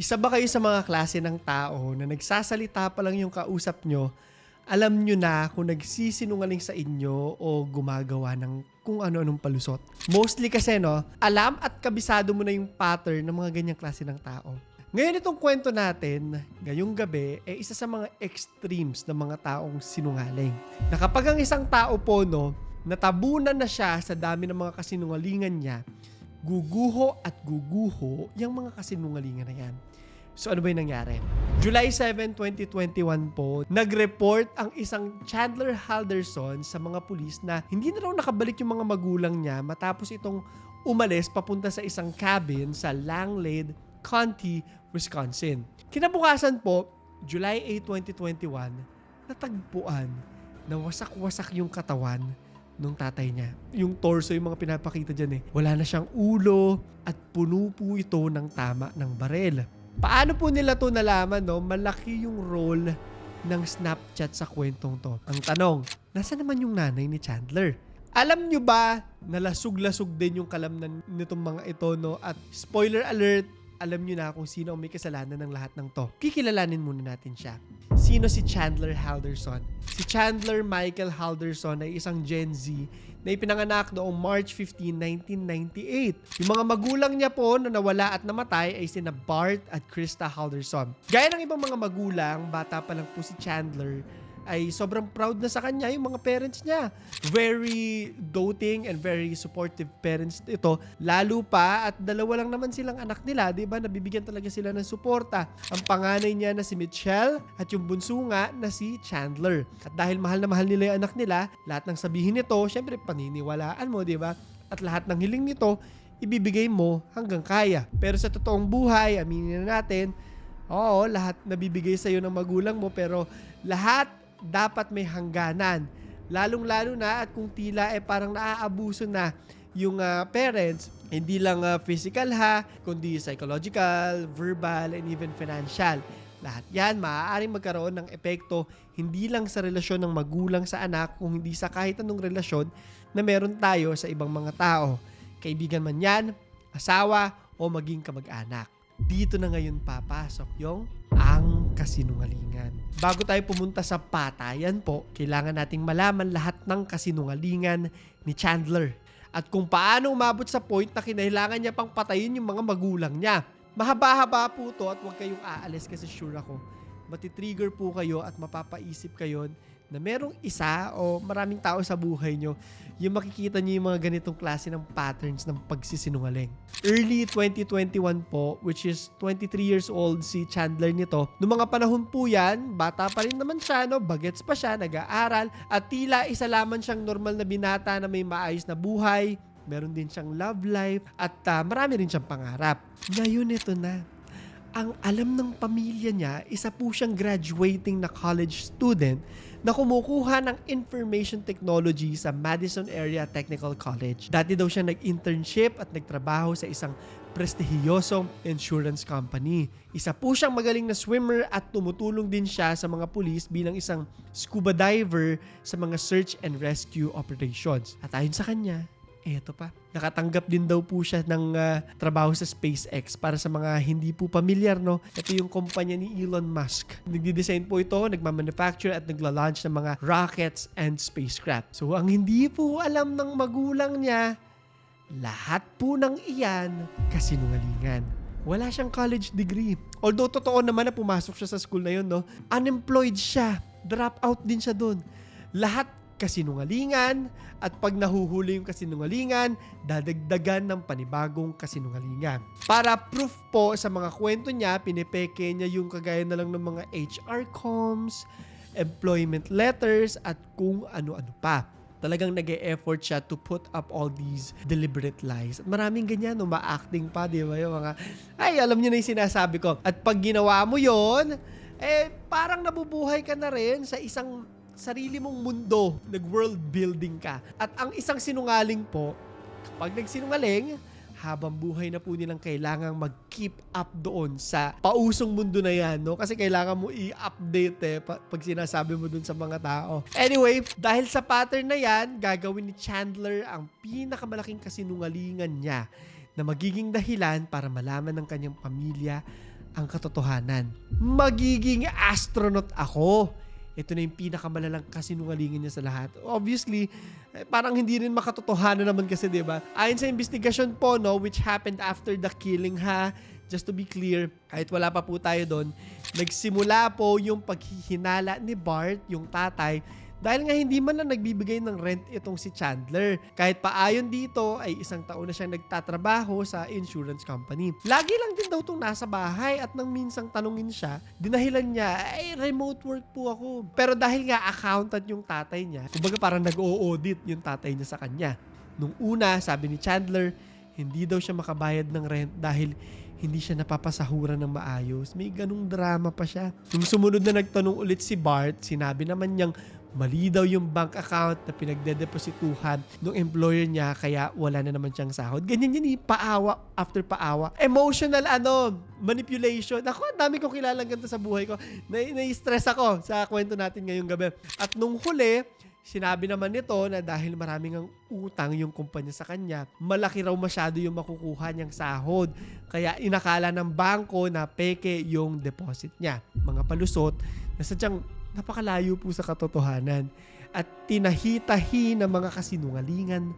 Isa ba kayo sa mga klase ng tao na nagsasalita pa lang yung kausap nyo, alam nyo na kung nagsisinungaling sa inyo o gumagawa ng kung ano-anong palusot? Mostly kasi alam at kabisado mo na yung pattern ng mga ganyang klase ng tao. Ngayon itong kwento natin, ngayong gabi, isa sa mga extremes ng mga taong sinungaling. Na kapag ang isang tao po, natabunan na siya sa dami ng mga kasinungalingan niya, guguho at guguho yung mga kasinungalingan na yan. So ano ba yung nangyari? July 7, 2021 po, nag-report ang isang Chandler Halderson sa mga pulis na hindi na raw nakabalik yung mga magulang niya matapos itong umalis papunta sa isang cabin sa Langlade County, Wisconsin. Kinabukasan po, July 8, 2021, natagpuan na wasak-wasak yung katawan nung tatay niya. Yung torso, yung mga pinapakita dyan wala na siyang ulo at puno po ito ng tama ng barel. Paano po nila to nalaman, Malaki yung role ng Snapchat sa kwentong to. Ang tanong, nasa naman yung nanay ni Chandler? Alam nyo ba na lasug-lasug din yung kalamnan nitong mga ito, At spoiler alert, alam nyo na kung sino ang may kasalanan ng lahat ng to. Kikilalanin muna natin siya. Sino si Chandler Halderson? Si Chandler Michael Halderson ay isang Gen Z na ipinanganak noong March 15, 1998. Yung mga magulang niya po na nawala at namatay ay sina Bart at Krista Halderson. Gaya ng ibang mga magulang, bata pa lang po si Chandler, ay sobrang proud na sa kanya yung mga parents niya. Very doting and very supportive parents ito. Lalo pa at dalawa lang naman silang anak nila, di ba? Nabibigyan talaga sila ng suporta. Ang panganay niya na si Michelle at yung bunso nga na si Chandler. At dahil mahal na mahal nila yung anak nila, lahat ng sabihin nito, syempre paniniwalaan mo, di ba? At lahat ng hiling nito, ibibigay mo hanggang kaya. Pero sa totoong buhay, aminin na natin, oo, lahat nabibigay sa'yo ng magulang mo, pero lahat dapat may hangganan. Lalong-lalo na at kung tila parang naaabuso na yung parents, hindi lang physical kundi psychological, verbal, and even financial. Lahat yan maaaring magkaroon ng epekto hindi lang sa relasyon ng magulang sa anak, kung hindi sa kahit anong relasyon na meron tayo sa ibang mga tao. Kaibigan man yan, asawa, o maging kamag-anak. Dito na ngayon papasok yung ang kasinungalingan. Bago tayo pumunta sa patayan po, kailangan nating malaman lahat ng kasinungalingan ni Chandler at kung paano umabot sa point na kinailangan niya pang patayin yung mga magulang niya. Mahaba-haba po to at huwag kayong aalis kasi sure ako matitrigger po kayo at mapapaisip kayo na merong isa o maraming tao sa buhay nyo yung makikita nyo yung mga ganitong klase ng patterns ng pagsisinungaling. Early 2021 po, which is 23 years old si Chandler nito. Noong mga panahon po yan, bata pa rin naman siya, bagets pa siya, nag-aaral, at tila isa lamang siyang normal na binata na may maayos na buhay, meron din siyang love life, at marami rin siyang pangarap. Ngayon ito na. Ang alam ng pamilya niya, isa po siyang graduating na college student na kumukuha ng information technology sa Madison Area Technical College. Dati daw siya nag-internship at nagtrabaho sa isang prestihiyosong insurance company. Isa po siyang magaling na swimmer at tumutulong din siya sa mga pulis bilang isang scuba diver sa mga search and rescue operations. At ayon sa kanya, eto pa, nakatanggap din daw po siya ng trabaho sa SpaceX. Para sa mga hindi po pamilyar, ito yung kumpanya ni Elon Musk. Nagdi-design po ito, nagmamanufacture at nagla-launch ng mga rockets and spacecraft. So ang hindi po alam ng magulang niya, lahat po ng iyan kasinungalingan. Wala siyang college degree. Although totoo naman na pumasok siya sa school na yun, unemployed siya. Drop out din siya doon. Lahat kasinungalingan, at pag nahuhuli yung kasinungalingan, dadagdagan ng panibagong kasinungalingan. Para proof po sa mga kwento niya, pinipeke niya yung kagaya na lang ng mga HR comms, employment letters, at kung ano-ano pa. Talagang nag-e-effort siya to put up all these deliberate lies. At maraming ganyan, ma-acting pa, di ba? Yung mga, ay, alam niyo na yung sinasabi ko. At pag ginawa mo yon, parang nabubuhay ka na rin sa isang sarili mong mundo, nag-world building ka. At ang isang sinungaling po, kapag nagsinungaling, habang buhay na po nilang kailangang mag-keep up doon sa pausong mundo na yan, Kasi kailangan mo i-update pag sinasabi mo doon sa mga tao. Anyway, dahil sa pattern na yan, gagawin ni Chandler ang pinakamalaking kasinungalingan niya na magiging dahilan para malaman ng kanyang pamilya ang katotohanan. Magiging astronaut ako. Ito na yung pinakamalalang kasinungalingan niya sa lahat. Obviously, parang hindi rin makatotohanan naman kasi, diba? Ayon sa investigasyon po, no, which happened after the killing, just to be clear, kahit wala pa po tayo doon, nagsimula po yung paghihinala ni Bart, yung tatay, dahil nga hindi man lang nagbibigay ng rent itong si Chandler. Kahit paayon dito ay 1 taon na siyang nagtatrabaho sa insurance company. Lagi lang din daw itong nasa bahay at nang minsang tanungin siya, dinahilan niya, ay remote work po ako. Pero dahil nga accountant yung tatay niya, kumbaga parang nag-o-audit yung tatay niya sa kanya. Nung una, sabi ni Chandler, hindi daw siya makabayad ng rent dahil hindi siya napapasahuran ng maayos. May ganung drama pa siya. Nung sumunod na nagtanong ulit si Bart, sinabi naman niyang mali daw yung bank account na pinagdedeposituhan ng employer niya kaya wala na naman siyang sahod. Ganyan yun, paawa after paawa. Emotional manipulation. Ako, ang dami kong kilalang ganito sa buhay ko. Na-stress ako sa kwento natin ngayong gabi. At nung huli, sinabi naman nito na dahil maraming ang utang yung kumpanya sa kanya, malaki raw masyado yung makukuha niyang sahod. Kaya inakala ng bangko na peke yung deposit niya. Mga palusot na sadyang napakalayo po sa katotohanan at tinahitahi ng mga kasinungalingan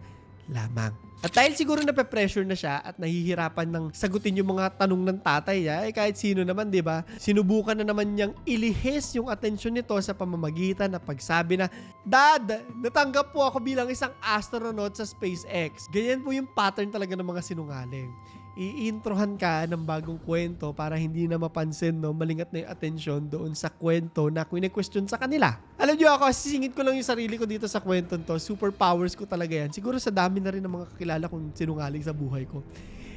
lamang. At dahil siguro nape-pressure na siya at nahihirapan ng sagutin yung mga tanong ng tatay niya, kahit sino naman, di ba? Sinubukan na naman niyang ilihis yung atensyon nito sa pamamagitan na pagsabi na, Dad, natanggap po ako bilang isang astronaut sa SpaceX. Ganyan po yung pattern talaga ng mga sinungaling. I-introhan ka ng bagong kwento para hindi na mapansin, no, malingat na yung atensyon doon sa kwento na question sa kanila. Alam niyo ako, sisingit ko lang yung sarili ko dito sa kwento to. Superpowers ko talaga yan. Siguro sa dami na rin ng mga kakilala kong sinungaling sa buhay ko.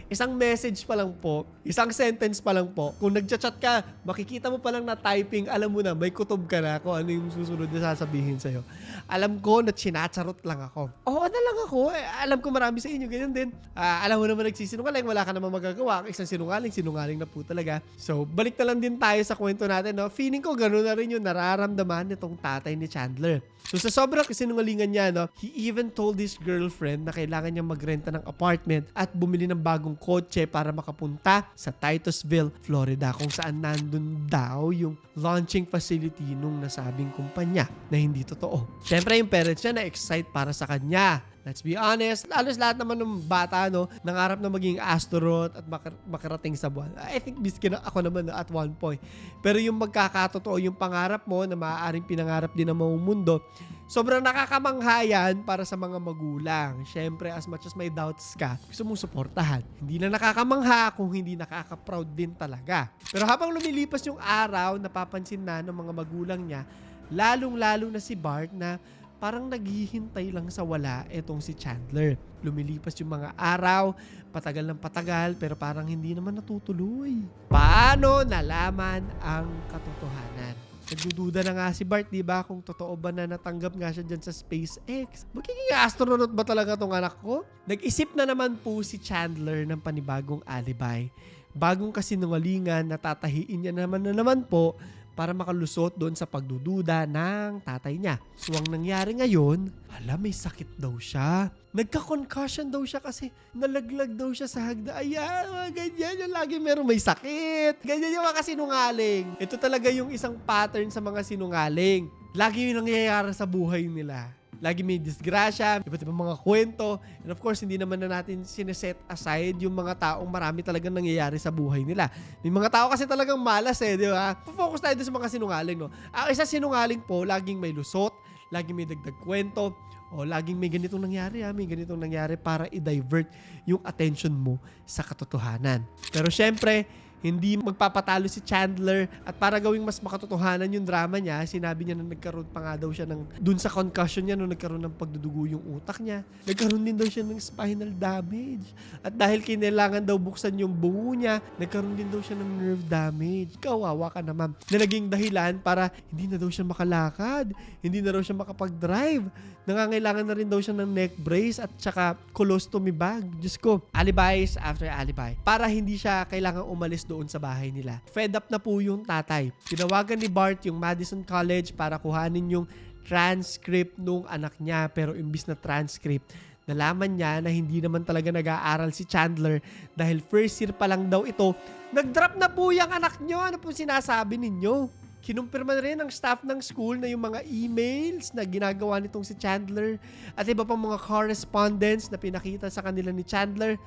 Isang message pa lang po, isang sentence pa lang po, kung nagchat-chat ka, makikita mo pa lang na typing, alam mo na, may kutob ka na kung ano yung susunod na sasabihin sa'yo. Alam ko na chinacharot lang ako. Oo na lang ako. Alam ko marami sa inyo, ganyan din. Alam mo naman nagsisinungaling, wala ka naman magagawa. Isang sinungaling na po talaga. So, balik na lang din tayo sa kwento natin. No? Feeling ko gano'n na rin yung nararamdaman nitong tatay ni Chandler. So, sa sobrang sinungalingan niya, no, he even told his girlfriend na kailangan niya magrenta ng apartment at bumili ng bagong kotse para makapunta sa Titusville, Florida, kung saan nandun daw yung launching facility nung nasabing kumpanya na hindi totoo. Siyempre, yung parents niya na-excite para sa kanya. Let's be honest, halos lahat naman ng bata, no, nangarap na maging astronaut at makarating sa buwan. I think biskin ako naman at one point. Pero yung magkakatotoo yung pangarap mo na maaaring pinangarap din ng mga mundo, sobrang nakakamangha yan para sa mga magulang. Siyempre, as much as may doubts ka, gusto mong suportahan. Hindi na nakakamangha kung hindi nakaka-proud din talaga. Pero habang lumilipas yung araw, napapansin na ng mga magulang niya, lalong-lalo na si Bart na parang naghihintay lang sa wala etong si Chandler. Lumilipas yung mga araw, patagal ng patagal, pero parang hindi naman natutuloy. Paano nalaman ang katotohanan? Nagdududa na nga si Bart, di ba, kung totoo ba na natanggap nga siya dyan sa SpaceX. Magiging astronaut ba talaga tong anak ko? Nag-isip na naman po si Chandler ng panibagong alibi. Bagong kasinungalingan, natatahiin niya naman po para makalusot doon sa pagdududa ng tatay niya. So, ang nangyari ngayon, may sakit daw siya. Nagka-concussion daw siya kasi nalaglag daw siya sa hagda. Ayan, ganyan yung lagi meron may sakit. Ganyan yung mga sinungaling. Ito talaga yung isang pattern sa mga sinungaling. Lagi yung nangyayari sa buhay nila. Lagi may disgrasya, iba't ibang mga kwento. And of course, hindi naman na natin sineset aside yung mga taong marami talagang nangyayari sa buhay nila. May mga tao kasi talagang malas di ba? Focus tayo sa mga sinungaling, no? Ang isa sinungaling po, laging may lusot, laging may dagdag kwento, o laging may ganitong nangyari para i-divert yung attention mo sa katotohanan. Pero syempre, hindi magpapatalo si Chandler at para gawing mas makatotohanan yung drama niya, sinabi niya na nagkaroon pa nga daw siya dun sa concussion niya, nung nagkaroon ng pagdudugo yung utak niya, nagkaroon din daw siya ng spinal damage. At dahil kinailangan daw buksan yung bungo niya, nagkaroon din daw siya ng nerve damage. Kawawa ka naman. Na naging dahilan para hindi na daw siya makalakad, hindi na daw siya makapag-drive. Nangangailangan na rin daw siya ng neck brace at saka colostomy bag. Diyos ko, alibis after alibi. Para hindi siya kailangang umalis doon sa bahay nila. Fed up na po yung tatay. Tinawagan ni Bart yung Madison College para kuhanin yung transcript nung anak niya. Pero imbis na transcript, Nalaman niya na hindi naman talaga nag-aaral si Chandler dahil first year pa lang daw ito. Nag-drop na po yung anak nyo. Ano po sinasabi ninyo? Kinumpirma na rin ng staff ng school na yung mga emails na ginagawa nitong si Chandler at iba pang mga correspondence na pinakita sa kanila ni Chandler,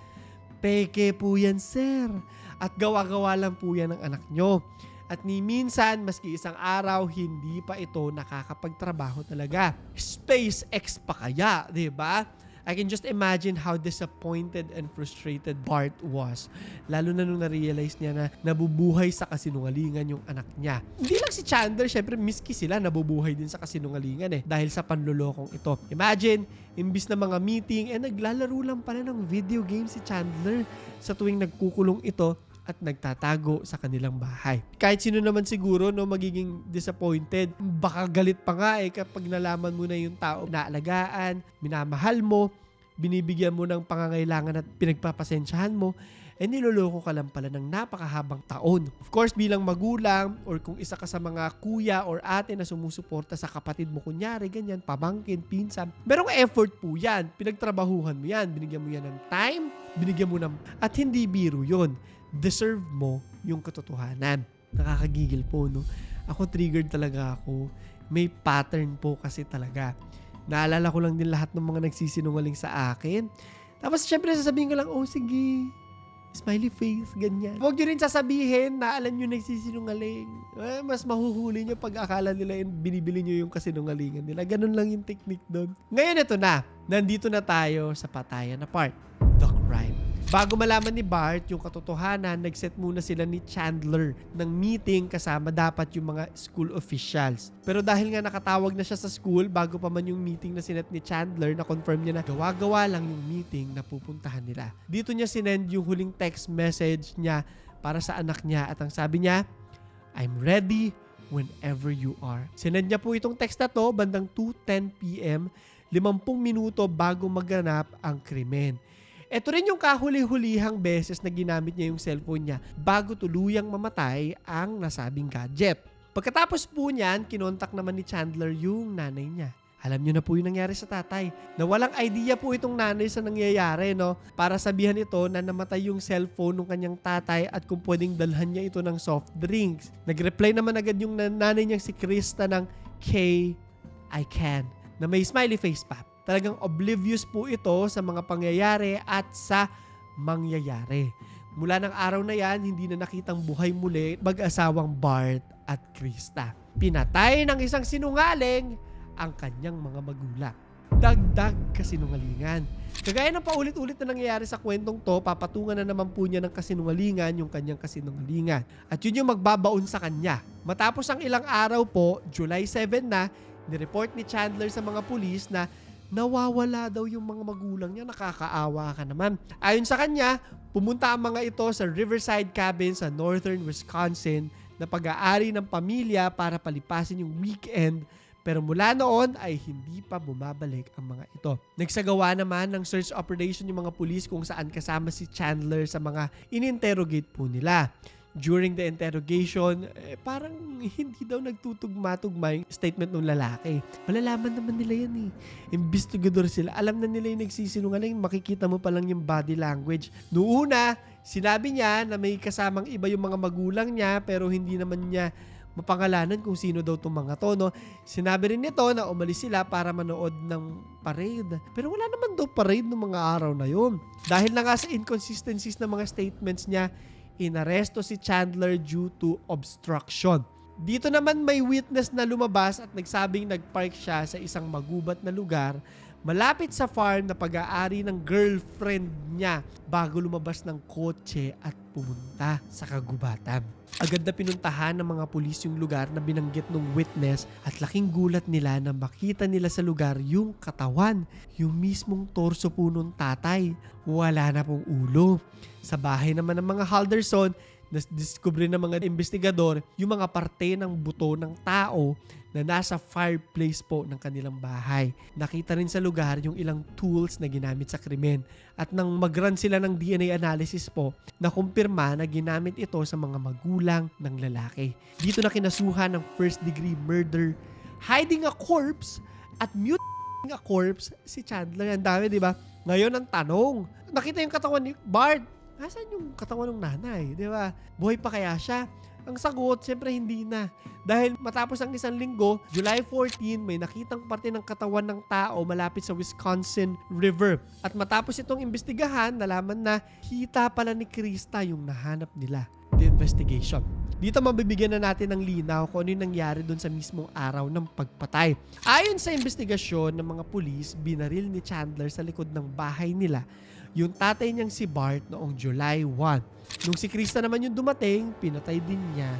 peke po yan, sir. At gawa-gawa lang po yan ng anak nyo. At ni minsan, maski isang araw, hindi pa ito nakakapagtrabaho talaga. SpaceX pa kaya, di ba? I can just imagine how disappointed and frustrated Bart was. Lalo na nung na-realize niya na nabubuhay sa kasinungalingan yung anak niya. Hindi lang si Chandler, syempre miski sila nabubuhay din sa kasinungalingan dahil sa panlulokong ito. Imagine, imbis na mga meeting, naglalaro lang pala ng video game si Chandler sa tuwing nagkukulong ito at nagtatago sa kanilang bahay. Kahit sino naman siguro magiging disappointed. Baka galit pa nga kapag nalaman mo na yung tao na alagaan, minamahal mo, binibigyan mo ng pangangailangan at pinagpapasensyahan mo, niloloko ka lang pala ng napakahabang taon. Of course, bilang magulang or kung isa ka sa mga kuya or ate na sumusuporta sa kapatid mo, kunyari, ganyan, pamangkin, pinsan, merong effort po yan. Pinagtrabahuhan mo yan. Binigyan mo yan ng time, binigyan mo ng... At hindi biro yun. Deserve mo yung katotohanan. Nakakagigil po, no? Ako, triggered talaga ako. May pattern po kasi talaga. Naalala ko lang din lahat ng mga nagsisinungaling sa akin. Tapos, syempre, sasabihin ko lang, oh, sige, smiley face, ganyan. Huwag nyo rin sasabihin na alam nyo nagsisinungaling. Mas mahuhuli nyo pag akala nila binibili nyo yung kasinungalingan nila. Ganun lang yung technique doon. Ngayon, ito na. Nandito na tayo sa patayan na part. The crime. Bago malaman ni Bart yung katotohanan, nag-set muna sila ni Chandler ng meeting kasama dapat yung mga school officials. Pero dahil nga nakatawag na siya sa school, bago pa man yung meeting na sinet ni Chandler, na-confirm niya na gawa-gawa lang yung meeting na pupuntahan nila. Dito niya sinend yung huling text message niya para sa anak niya at ang sabi niya, I'm ready whenever you are. Sinend niya po itong text na to bandang 2:10 p.m., 50 minuto bago maganap ang krimen. Ito rin yung kahuli-hulihang beses na ginamit niya yung cellphone niya bago tuluyang mamatay ang nasabing gadget. Pagkatapos po niyan, kinontak naman ni Chandler yung nanay niya. Alam niyo na po yung nangyari sa tatay. Na walang idea po itong nanay sa nangyayari, no? Para sabihan ito na namatay yung cellphone ng kanyang tatay at kung pwedeng dalhan niya ito ng soft drinks. Nag-reply naman agad yung nanay niyang si Krista ng K, I can, na may smiley face pa. Talagang oblivious po ito sa mga pangyayari at sa mangyayari. Mula ng araw na yan, hindi na nakitang buhay muli mag-asawang Bart at Krista. Pinatay ng isang sinungaling ang kanyang mga magulang. Dagdag kasinungalingan. Kagaya ng paulit-ulit na nangyayari sa kwentong to, papatungan na naman po niya ng kasinungalingan yung kanyang kasinungalingan. At yun yung magbabaon sa kanya. Matapos ang ilang araw po, July 7 na, nireport ni Chandler sa mga pulis na nawawala daw yung mga magulang niya. Nakakaawa ka naman. Ayon sa kanya, pumunta ang mga ito sa Riverside Cabin sa northern Wisconsin na pag-aari ng pamilya para palipasin yung weekend. Pero mula noon ay hindi pa bumabalik ang mga ito. Nagsagawa naman ng search operation yung mga pulis kung saan kasama si Chandler sa mga in-interrogate po nila. During the interrogation, parang hindi daw nagtutugma-tugma yung statement ng lalaki. Malalaman naman nila yan eh. Investigador sila. Alam na nila yung nagsisinungaling. Makikita mo pa lang yung body language. Noong una, sinabi niya na may kasamang iba yung mga magulang niya pero hindi naman niya mapangalanan kung sino daw itong mga to, no? Sinabi rin nito na umalis sila para manood ng parade. Pero wala naman daw parade ng mga araw na yun. Dahil na nga sa inconsistencies ng mga statements niya, inaresto si Chandler due to obstruction. Dito naman may witness na lumabas at nagsabing nagpark siya sa isang magubat na lugar malapit sa farm na pag-aari ng girlfriend niya bago lumabas ng kotse at pumunta sa kagubatan. Agad na pinuntahan ng mga pulis yung lugar na binanggit ng witness at laking gulat nila na makita nila sa lugar yung katawan, yung mismong torso po nung tatay. Wala na pong ulo. Sa bahay naman ng mga Halderson, na-discover ng mga investigador yung mga parte ng buto ng tao na nasa fireplace po ng kanilang bahay. Nakita rin sa lugar yung ilang tools na ginamit sa krimen at nang mag-run sila ng DNA analysis po, nakumpirma na ginamit ito sa mga magulang ng lalaki. Dito na kinasuhan ng first degree murder, hiding a corpse at mutilating a corpse si Chandler. Ang dami, di ba? Ngayon ang tanong, nakita yung katawan ni Bart. Nasaan yung katawan ng nanay? Di ba? Buhay pa kaya siya? Ang sagot, siyempre hindi na. Dahil matapos ang 1 linggo, July 14, may nakitang parte ng katawan ng tao malapit sa Wisconsin River. At matapos itong imbestigahan, nalaman na hita pala ni Krista yung nahanap nila. The investigation. Dito mabibigyan na natin ng linaw kung ano yung nangyari doon sa mismong araw ng pagpatay. Ayon sa investigasyon ng mga pulis, binaril ni Chandler sa likod ng bahay nila yung tatay niyang si Bart noong July 1. Nung si Krista naman yung dumating, pinatay din niya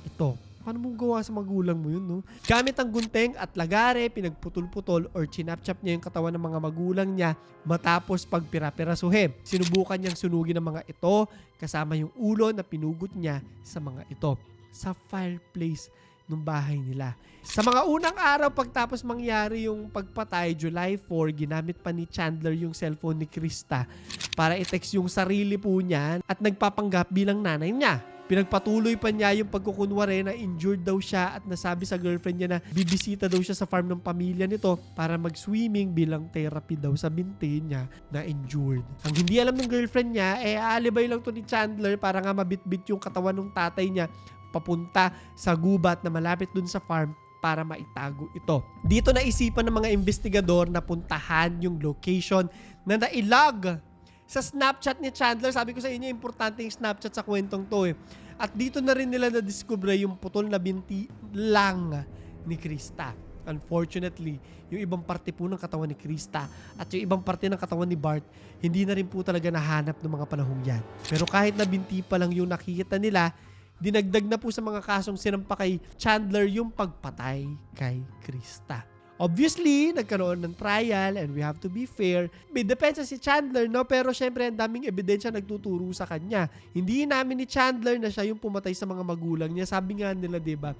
ito. Paano mong gawa sa magulang mo yun, no? Gamit ang gunting at lagare, pinagputol-putol or chinap-chap niya yung katawan ng mga magulang niya matapos pagpira-pirasuhin. Sinubukan niyang sunugin ang mga ito kasama yung ulo na pinugot niya sa mga ito sa fireplace ng bahay nila. Sa mga unang araw pagtapos mangyari yung pagpatay, July 4, ginamit pa ni Chandler yung cellphone ni Krista para i-text yung sarili po niya at nagpapanggap bilang nanay niya. Pinagpatuloy pa niya yung pagkukunwari na injured daw siya at nasabi sa girlfriend niya na bibisita daw siya sa farm ng pamilya nito para mag-swimming bilang therapy daw sa binti niya na injured. Ang hindi alam ng girlfriend niya, alibay lang to ni Chandler para nga mabitbit yung katawan ng tatay niya papunta sa gubat na malapit dun sa farm para maitago ito. Dito naisipan ng mga investigador na puntahan yung location na nailog sa Snapchat ni Chandler. Sabi ko sa inyo, importante yung Snapchat sa kwentong to eh. At dito na rin nila na-discover yung putol na binti lang ni Krista. Unfortunately, yung ibang parte po ng katawan ni Krista at yung ibang parte ng katawan ni Bart, hindi na rin po talaga nahanap ng mga panahong yan. Pero kahit na binti pa lang yung nakikita nila, dinagdag na po sa mga kasong sinampa kay Chandler yung pagpatay kay Krista. Obviously, nagkaroon ng trial and we have to be fair. May depensa si Chandler, no? Pero syempre, ang daming ebidensya nagtuturo sa kanya. Hindi namin ni Chandler na siya yung pumatay sa mga magulang niya. Sabi nga nila, diba?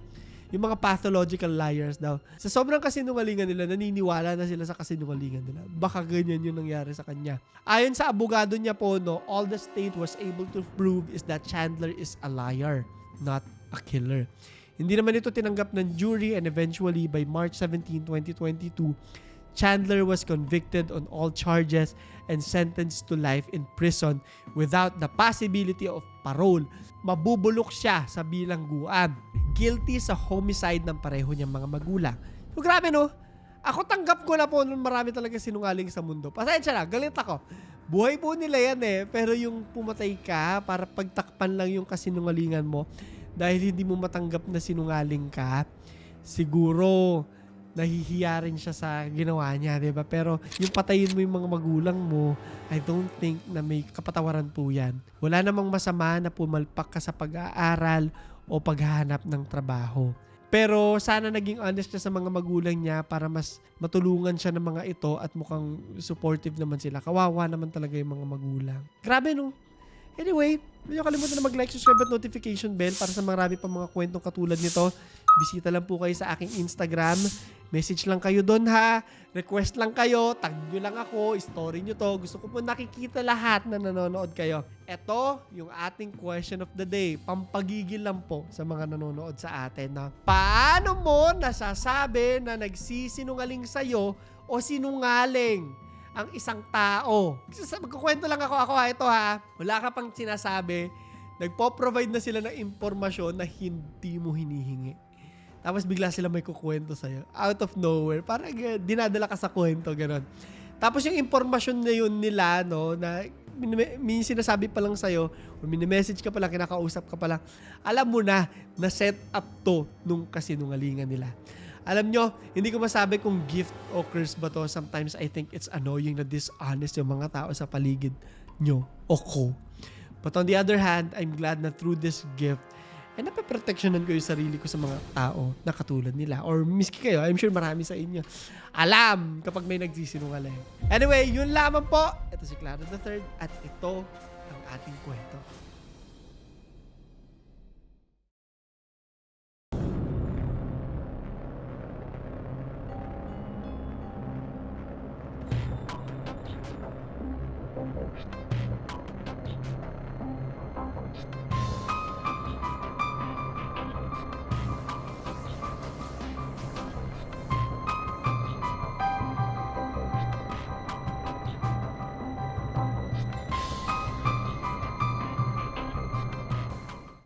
Yung mga pathological liars daw. Sa sobrang kasinungalingan nila, naniniwala na sila sa kasinungalingan nila. Baka ganyan yung nangyari sa kanya. Ayon sa abogado niya po, no, all the state was able to prove is that Chandler is a liar, not a killer. Hindi naman ito tinanggap ng jury and eventually by March 17, 2022, Chandler was convicted on all charges and sentenced to life in prison without the possibility of parole. Mabubulok siya sa bilangguan. Guilty sa homicide ng pareho niyang mga magulang. So grabe no? Ako tanggap ko na po nung marami talaga sinungaling sa mundo. Pasensya na, galit ako. Buhay po nila yan eh. Pero yung pumatay ka para pagtakpan lang yung kasinungalingan mo dahil hindi mo matanggap na sinungaling ka, siguro nahihiya rin siya sa ginawa niya, di ba? Pero yung patayin mo yung mga magulang mo, I don't think na may kapatawaran po yan. Wala namang masama na pumalpak ka sa pag-aaral o paghahanap ng trabaho. Pero sana naging honest siya sa mga magulang niya para mas matulungan siya ng mga ito at mukhang supportive naman sila. Kawawa naman talaga yung mga magulang. Grabe no? Anyway, hindi nyo kalimutan na mag-like, subscribe at notification bell para sa marami pang mga kwentong katulad nito. Bisita lang po kayo sa aking Instagram. Message lang kayo doon ha. Request lang kayo. Tag nyo lang ako. Story nyo to. Gusto ko po nakikita lahat na nanonood kayo. Ito yung ating question of the day. Pampagigil lang po sa mga nanonood sa atin. Na paano mo nasasabi na nagsisinungaling sa'yo o sinungaling ang isang tao? Magkukwento lang ako ha, ito ha. Wala ka pang sinasabi. Nagpo-provide na sila ng impormasyon na hindi mo hinihingi. Tapos bigla sila may kukwento sa'yo. Out of nowhere. Parang dinadala ka sa kwento, gano'n. Tapos yung impormasyon na yun nila, no, na may sinasabi pa lang sa'yo, o mini-message ka pa lang, kinakausap ka pa lang, alam mo na set up to nung kasinungalingan nila. Alam nyo, hindi ko masabi kung gift o curse ba to. Sometimes I think it's annoying na dishonest yung mga tao sa paligid nyo o ko. But on the other hand, I'm glad na through this gift, napaproteksyonan ko yung sarili ko sa mga tao na katulad nila. Or miski kayo, I'm sure marami sa inyo alam kapag may nagsisinungaling. Anyway, yun lamang po. Ito si Clara III at ito ang ating kwento.